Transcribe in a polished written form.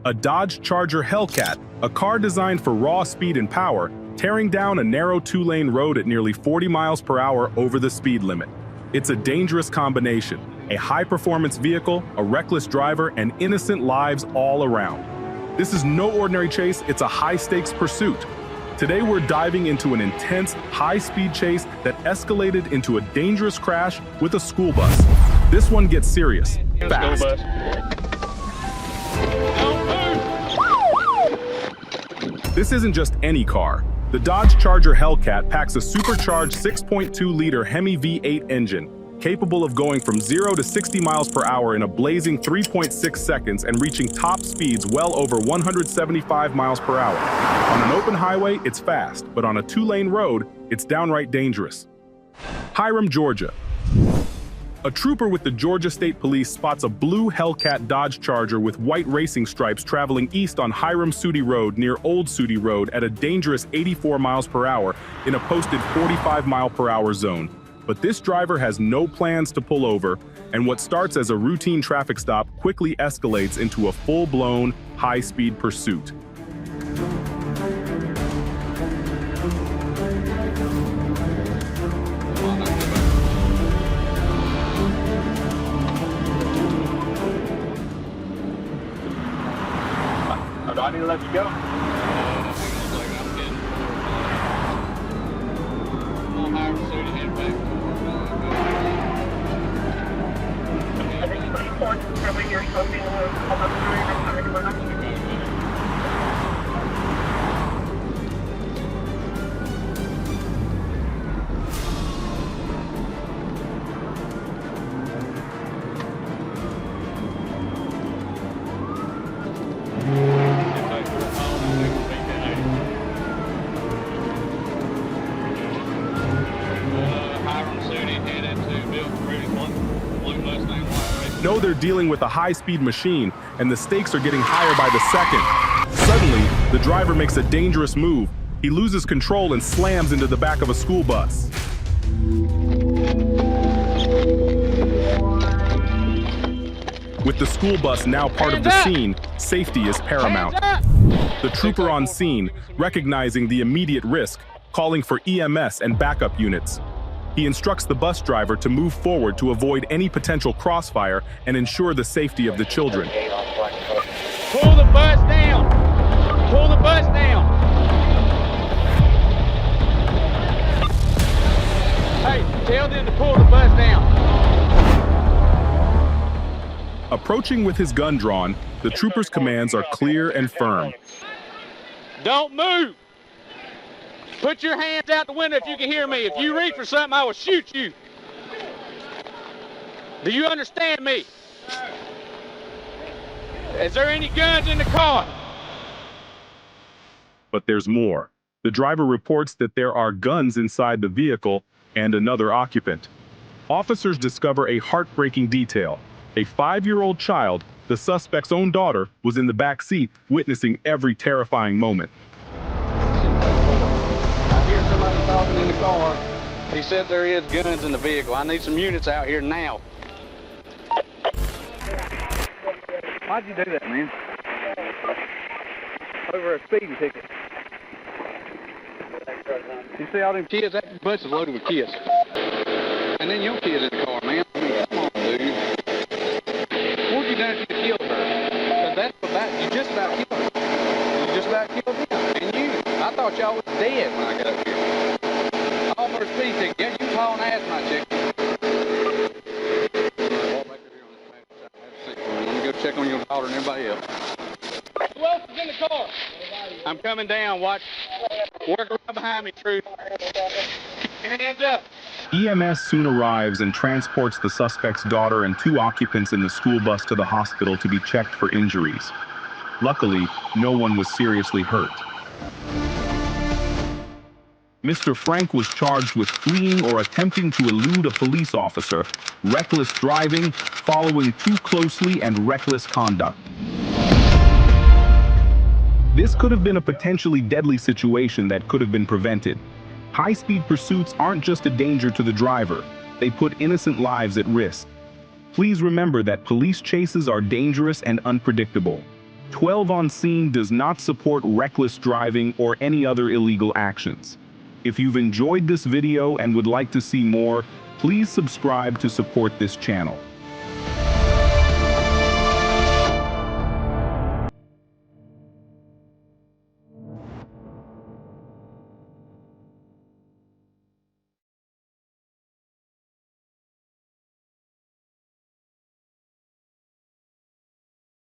A Dodge Charger Hellcat, a car designed for raw speed and power, tearing down a narrow two-lane road at nearly 40 miles per hour over the speed limit. It's a dangerous combination: a high-performance vehicle, a reckless driver, and innocent lives all around. This is no ordinary chase, it's a high-stakes pursuit. Today we're diving into an intense, high-speed chase that escalated into a dangerous crash with a school bus. This one gets serious, fast. This isn't just any car. The Dodge Charger Hellcat packs a supercharged 6.2-liter Hemi V8 engine, capable of going from 0 to 60 miles per hour in a blazing 3.6 seconds and reaching top speeds well over 175 miles per hour. On an open highway, it's fast, but on a two-lane road, it's downright dangerous. Hiram, Georgia. A trooper with the Georgia State Police spots a blue Hellcat Dodge Charger with white racing stripes traveling east on Hiram Sooty Road near Old Sooty Road at a dangerous 84 miles per hour in a posted 45 mile per hour zone. But this driver has no plans to pull over, and what starts as a routine traffic stop quickly escalates into a full-blown, high-speed pursuit. Do I need to let you go? Know they're dealing with a high-speed machine, and the stakes are getting higher by the second. Suddenly, the driver makes a dangerous move. He loses control and slams into the back of a school bus. With the school bus now part of the scene, safety is paramount. The trooper on scene, recognizing the immediate risk, calling for EMS and backup units. He instructs the bus driver to move forward to avoid any potential crossfire and ensure the safety of the children. Pull the bus down! Pull the bus down! Hey, tell them to pull the bus down. Approaching with his gun drawn, the trooper's commands are clear and firm. Don't move! Put your hands out the window if you can hear me. If you reach for something, I will shoot you. Do you understand me? Is there any guns in the car? But there's more. The driver reports that there are guns inside the vehicle and another occupant. Officers discover a heartbreaking detail. A 5-year-old child, the suspect's own daughter, was in the back seat, witnessing every terrifying moment. In the car. He said there is guns in the vehicle. I need some units out here now. Why'd you do that, man? Over a speeding ticket. You see all them kids? That bus is loaded with kids. And then your kid in the car, man. I mean, come on, dude. What have you done if you killed her? Because that's about, you just about killed her. You just about killed him. And you, I thought y'all was dead when I got up here. All for a speed ticket. Yeah, you hauling ass, my chick. Let me go check on your daughter and everybody else. Who else is in the car? I'm coming down. Watch. Work around behind me, Truth. Hands up. EMS soon arrives and transports the suspect's daughter and 2 occupants in the school bus to the hospital to be checked for injuries. Luckily, no one was seriously hurt. Mr. Frank was charged with fleeing or attempting to elude a police officer, reckless driving, following too closely, and reckless conduct. This could have been a potentially deadly situation that could have been prevented. High-speed pursuits aren't just a danger to the driver, they put innocent lives at risk. Please remember that police chases are dangerous and unpredictable. 12 on scene does not support reckless driving or any other illegal actions. If you've enjoyed this video and would like to see more, please subscribe to support this channel.